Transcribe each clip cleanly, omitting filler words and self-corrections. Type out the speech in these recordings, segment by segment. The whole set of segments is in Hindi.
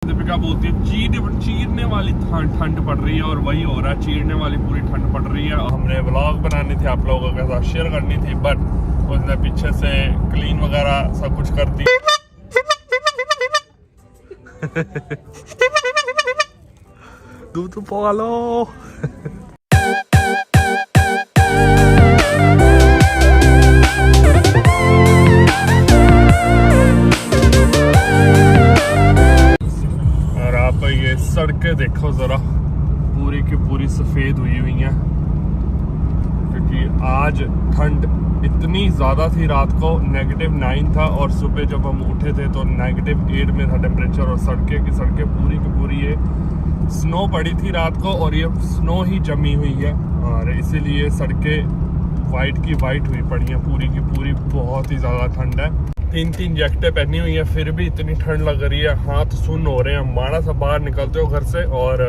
दीपिका बोलती है चीरने वाली ठंड पड़ रही है, और वही हो रहा है, चीरने वाली पूरी ठंड पड़ रही है। हमने व्लॉग बनानी थी, आप लोगों के साथ शेयर करनी थी, बट उसने पीछे से क्लीन वगैरह सब कुछ कर दी। दूध पालो। ये सड़कें देखो जरा, पूरी की पूरी सफेद हुई हुई हैं, क्योंकि आज ठंड इतनी ज़्यादा थी। रात को -9 था और सुबह जब हम उठे थे तो -8 में था टेम्परेचर, और सड़कें पूरी की पूरी ये स्नो पड़ी थी रात को, और ये स्नो ही जमी हुई है, और इसीलिए सड़कें वाइट की वाइट हुई पड़ी हैं पूरी की पूरी। बहुत ही ज़्यादा ठंड है, 3 जैकेटें पहनी हुई है, फिर भी इतनी ठंड लग रही है, हाथ सुन्न हो रहे हैं। माड़ा सा बाहर निकलते हो घर से और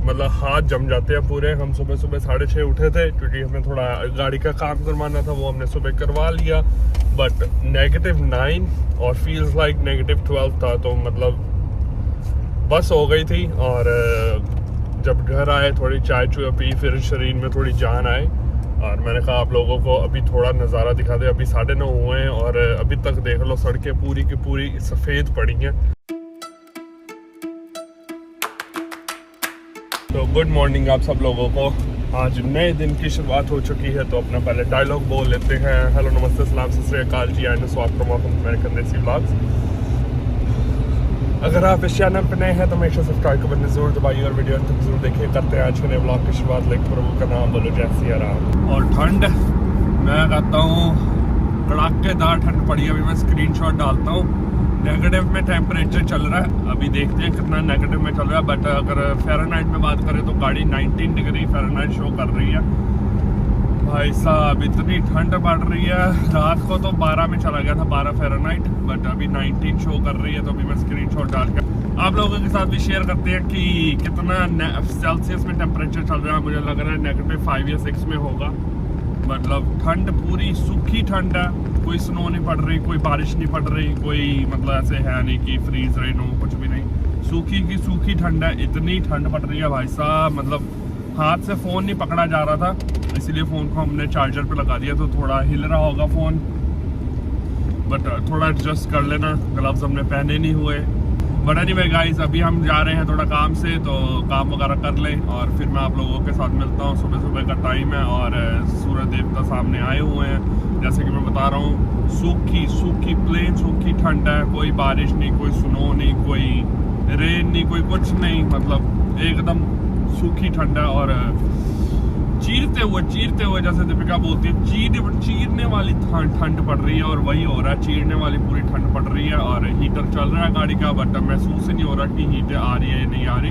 मतलब हाथ जम जाते हैं पूरे। हम सुबह 6:30 उठे थे, क्योंकि हमें थोड़ा गाड़ी का काम करवाना था, वो हमने सुबह करवा लिया। बट -9 और फील्स लाइक -12 था, तो मतलब बस हो गई थी। और जब घर आए थोड़ी चाय चुए पी, फिर शरीर में थोड़ी जान आए, और मैंने कहा आप लोगों को अभी थोड़ा नज़ारा दिखा दे। अभी 9:30 हुए हैं और अभी तक देख लो सड़कें पूरी की पूरी सफ़ेद पड़ी हैं। तो गुड मॉर्निंग आप सब लोगों को। आज नए दिन की शुरुआत हो चुकी है, तो अपना पहले डायलॉग बोल लेते हैं। हेलो, नमस्ते, सलाम, सत श्री अकाल जी, एंड स्वागत अमेरिकन देसी व्लॉग्स। अगर आप इस चैनल पर नए हैं तो हमेशा सब्सक्राइब का बटन जरूर दबाइए और वीडियो तक जरूर देखिए। करते हैं आज के नए व्लॉग की शुरुआत। लाइक प्रभु का नाम बोलो, जय सिया राम। और ठंड, मैं कहता हूँ कड़ाकेदार ठंड पड़ी है। अभी मैं स्क्रीनशॉट डालता हूँ। नेगेटिव में टेम्परेचर चल रहा है, अभी देखते हैं कितना नेगेटिव में चल रहा है। बट अगर फ़ारेनहाइट में बात करें तो गाड़ी 19 डिग्री फ़ारेनहाइट शो कर रही है। भाई साहब इतनी ठंड पड़ रही है। रात को तो 12 में चला गया था, 12 फ़ारेनहाइट, बट अभी 19 शो कर रही है। तो अभी मैं स्क्रीनशॉट डाल के आप लोगों के साथ भी शेयर करते हैं कि कितना सेल्सियस में टेम्परेचर चल रहा है। मुझे लग रहा है -5 या 6 में होगा। मतलब ठंड पूरी सूखी ठंड है, कोई स्नो नहीं पड़ रही, कोई बारिश नहीं पड़ रही, कोई मतलब ऐसे है नहीं कि फ्रीज रेन हो, कुछ भी नहीं। सूखी की सूखी ठंड है, इतनी ठंड पड़ रही है भाई साहब। मतलब हाथ से फ़ोन नहीं पकड़ा जा रहा था, इसीलिए फ़ोन को हमने चार्जर पे लगा दिया, तो थोड़ा हिल रहा होगा फ़ोन, बट थोड़ा एडजस्ट कर लेना। ग्लव्स हमने पहने नहीं हुए। बट एनीवे गाइस, अभी हम जा रहे हैं थोड़ा काम से, तो काम वगैरह कर लें और फिर मैं आप लोगों के साथ मिलता हूँ। सुबह का टाइम है और सूरज देवता सामने आए हुए हैं। जैसे कि मैं बता रहा हूँ, सूखी प्लेन सूखी ठंड है, कोई बारिश नहीं, कोई स्नो नहीं, कोई रेन नहीं, कोई कुछ नहीं, मतलब एकदम सूखी ठंड है। और चीरते हुए जैसे दीपिका बोलती है, चीरने वाली ठंड पड़ रही है, और वही हो रहा है, चीरने वाली पूरी ठंड पड़ रही है। और हीटर चल रहा है गाड़ी का, बट महसूस ही नहीं हो रहा कि हीटर आ रही है या नहीं आ रही।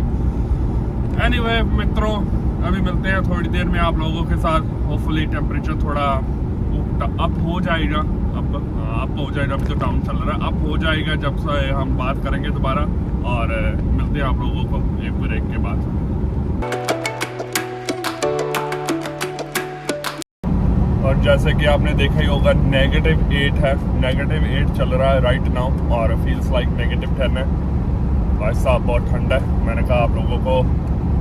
एनीवे मित्रों, अभी मिलते हैं थोड़ी देर में आप लोगों के साथ। होपफुली टेम्परेचर थोड़ा अप हो जाएगा, अप हो जाएगा। अभी तो डाउन चल रहा है, अप हो जाएगा जब से हम बात करेंगे दोबारा। और मिलते हैं आप लोगों को एक ब्रेक के बाद। और जैसे कि आपने देखा ही होगा, -8 है, -8 चल रहा है राइट नाउ, और फील्स लाइक -10 है। भाई साहब बहुत ठंड है। मैंने कहा आप लोगों को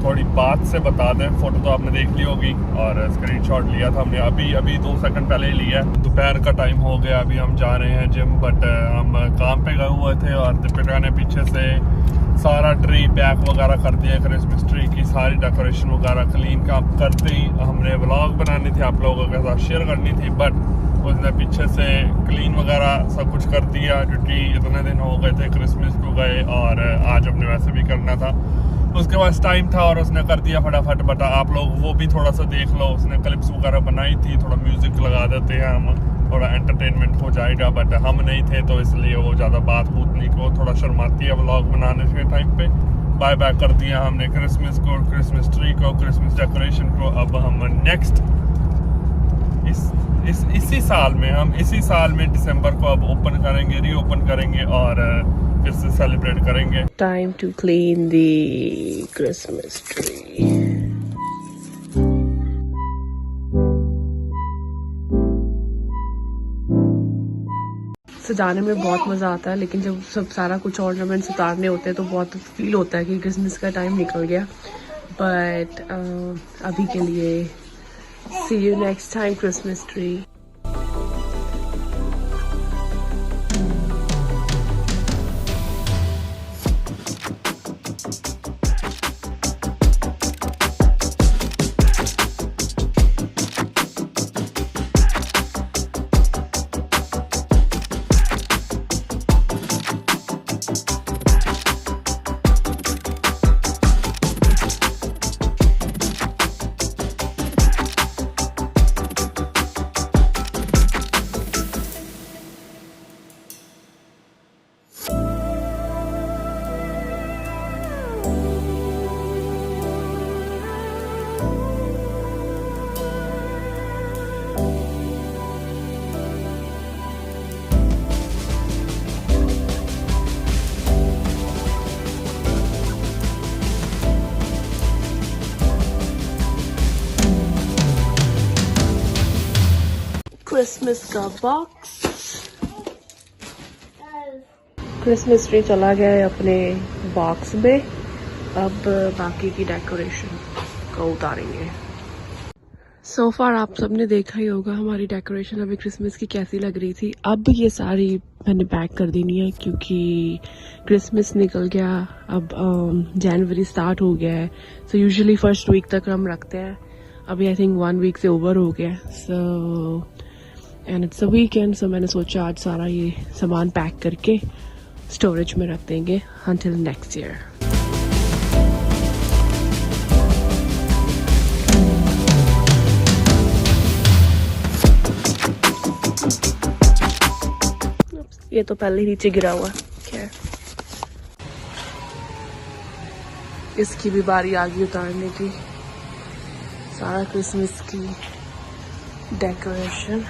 थोड़ी बात से बता दें। फोटो तो आपने देख ली होगी और स्क्रीनशॉट लिया था हमने अभी 2 सेकंड पहले ही लिया है। दोपहर का टाइम हो गया, अभी हम जा रहे हैं जिम, बट हम काम पे गए हुए थे, और दीपिका ने पीछे से सारा ट्री पैक वगैरह कर दिया, क्रिसमस ट्री की सारी डेकोरेशन वगैरह क्लीन का करते ही हमने व्लॉग बनानी थी, आप लोगों के साथ शेयर करनी थी, बट उसने पीछे से क्लीन वगैरह सब कुछ कर दिया, क्योंकि इतने दिन हो गए थे क्रिसमस को गए, और आज अपने वैसे भी करना था। उसके पास टाइम था और उसने कर दिया फटाफट। बट आप लोग वो भी थोड़ा सा देख लो, उसने क्लिप्स वगैरह बनाई थी, थोड़ा म्यूज़िक लगा देते हैं हम, थोड़ा एंटरटेनमेंट हो जाएगा। बट हम नहीं थे तो इसलिए वो ज़्यादा बात नहीं को, थोड़ा शर्माती है व्लॉग बनाने के टाइम पे। बाय बाय कर दिया हमने क्रिसमस को, क्रिसमस ट्री को, क्रिसमस डेकोरेशन को। अब हम नेक्स्ट इसी साल में दिसंबर को अब ओपन करेंगे, रीओपन करेंगे, और फिर से सेलिब्रेट करेंगे। Time to clean the Christmas tree. सजाने में बहुत मज़ा आता है, लेकिन जब सब सारा कुछ ऑर्नामेंट्स उतारने होते हैं तो बहुत फील होता है कि क्रिसमस का टाइम निकल गया। बट अभी के लिए see you next time Christmas tree. Christmas का बॉक्स, क्रिसमस ट्री चला गया है अपने बॉक्स में। अब बाकी की डेकोरेशन को उतारेंगे। सो फार आप सबने देखा ही होगा हमारी डेकोरेशन अभी क्रिसमस की कैसी लग रही थी। अब ये सारी मैंने पैक कर देनी है क्योंकि क्रिसमस निकल गया, अब जनवरी स्टार्ट हो गया है। सो यूजुअली फर्स्ट वीक तक हम रखते हैं, अभी आई थिंक 1 वीक से ओवर हो गया। So and it's a weekend, so मैंने सोचा आज सारा ये सामान पैक करके स्टोरेज में रख देंगे until नेक्स्ट ईयर। ये तो पहले ही नीचे गिरा हुआ है। इसकी भी बारी आ गई उतारने की। सारा क्रिसमस की डेकोरेशन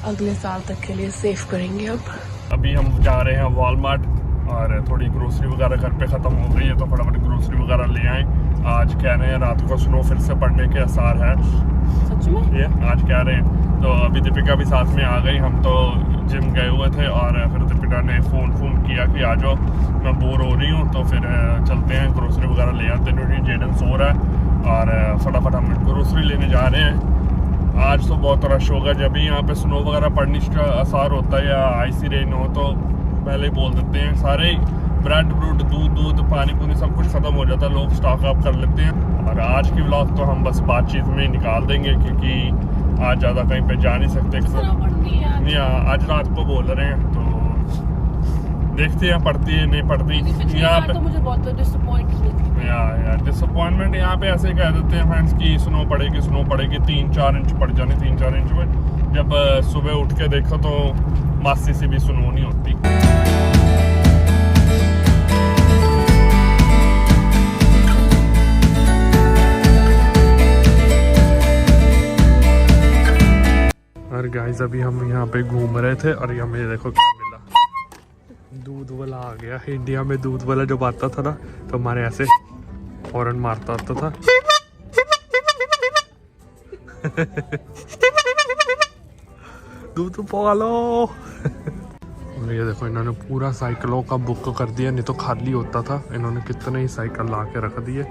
अगले साल तक के लिए सेव करेंगे। अब अभी हम जा रहे हैं वॉलमार्ट और थोड़ी ग्रोसरी वगैरह घर पे ख़त्म हो गई है तो फटाफट ग्रोसरी वगैरह ले आए। आज कह रहे हैं रात को स्नो फिर से पड़ने के आसार है। सच में ये आज कह रहे हैं। तो अभी दीपिका भी साथ में आ गई। हम तो जिम गए हुए थे और फिर दीपिका ने फ़ोन किया कि आ जाओ, मैं बोर हो रही हूँ, तो फिर चलते हैं ग्रोसरी वगैरह ले आते हैं। जेडन सो रहा है और फटाफट हम ग्रोसरी लेने जा रहे हैं। आज तो बहुत रश होगा। जब भी यहाँ पे स्नो वगैरह पड़ने का असर होता है या आइसी रेन हो तो पहले ही बोल देते हैं, सारे ब्रेड ब्रूड दूध पानी सब कुछ ख़त्म हो जाता है, लोग स्टॉक अप कर लेते हैं। और आज की व्लॉग तो हम बस बातचीत में ही निकाल देंगे क्योंकि आज ज़्यादा कहीं पे जा नहीं सकते। नहीं आज रात को बोल रहे हैं तो देखते हैं पड़ती है नहीं पड़ती। यहाँ पे तो मुझे बहुत डिसअपॉइंटमेंट यहाँ पे ऐसे कह देते हैं फ्रेंड्स कि स्नो पड़ेगी 3-4 इंच पड़ जानी 3-4 इंच में। जब सुबह उठ के देखो तो मासी सी भी स्नो नहीं होती। और गाइस अभी हम यहाँ पे घूम रहे थे और यहाँ में देखो क्या मिला, दूध वाला आ गया। इंडिया में दूध वाला जब आता था ना तो हमारे ऐसे हॉर्न मारता आता था। दूध पालो। और ये देखो इन्होंने पूरा साइकिलों का बुक कर दिया, नहीं तो खाली होता था। इन्होंने कितने ही साइकिल ला के रख दिए,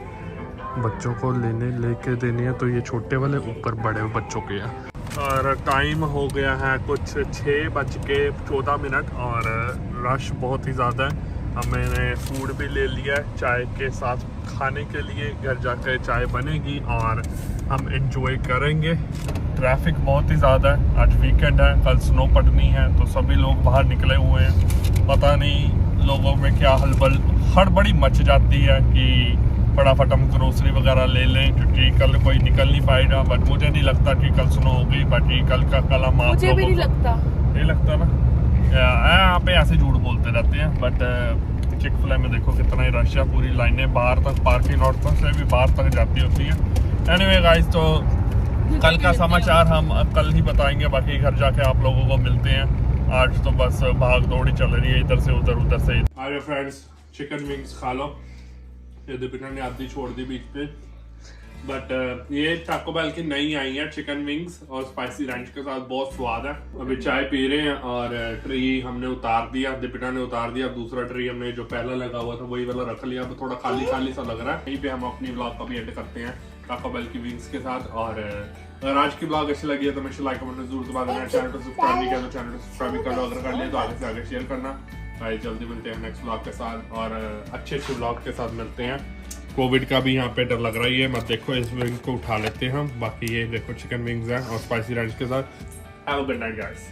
बच्चों को लेके देने हैं तो ये छोटे वाले, ऊपर बड़े बच्चों के हैं। और टाइम हो गया है कुछ 6:14 और रश बहुत ही ज़्यादा है। मैंने फूड भी ले लिया है चाय के साथ खाने के लिए। घर जाकर चाय बनेगी और हम एंजॉय करेंगे। ट्रैफिक बहुत ही ज़्यादा है, आज वीकेंड है, कल स्नो पड़नी है तो सभी लोग बाहर निकले हुए हैं। पता नहीं लोगों में क्या हड़बड़ी मच जाती है कि फटाफट हम ग्रोसरी वगैरह ले लें क्योंकि कल कोई निकल नहीं पाएगा। बट मुझे नहीं लगता कि कल स्नो होगी, बाकी कल हम आप मुझे भी नहीं लगता ना। यहाँ पे ऐसे झूठ बोलते रहते हैं। बट चिक-फil-A में देखो कितना ही रश है, पूरी लाइनें बाहर तक, पार्किंग लॉट तक से भी बाहर तक जाती होती है। एनीवे गाइस, तो कल का समाचार हम कल ही बताएंगे, बाकी घर जाके आप लोगों को मिलते हैं। आज तो बस भाग दौड़ी चल रही है, इधर से उधर से। अरे फ्रेंड्स, चिकन विंग्स खा लो। ये दीपिका ने आधी छोड़ दी बीच पे। बट ये टाको बेल की नई आई है चिकन विंग्स और स्पाइसी रैंच के साथ, बहुत स्वाद है। अभी चाय पी रहे हैं और ट्री हमने उतार दिया, दीपिका ने उतार दिया। दूसरा ट्री हमने जो पहला लगा हुआ था वही वाला रख लिया। अब थोड़ा खाली खाली सा लग रहा है। यहीं पे हम अपनी ब्लॉग का भी एंड करते हैं टाको बेल की विंग्स के साथ। और अगर आज की ब्लॉग अच्छी लगी है तो मैं लाइक कमेंट जरूर दबा देना। चैनल को सब्सक्राइब नहीं किया तो चैनल को सब्सक्राइब कर लो, अगर कर लिया तो आगे से आगे शेयर करना। भाई जल्दी मिलते हैं नेक्स्ट ब्लॉग के साथ और अच्छे ब्लॉग के साथ मिलते हैं। कोविड का भी यहाँ पे डर लग रहा है, मत देखो, इस विंग को उठा लेते हैं हम। बाकी ये देखो चिकन विंग्स हैं और स्पाइसी रैंच के साथ। Have a good night guys.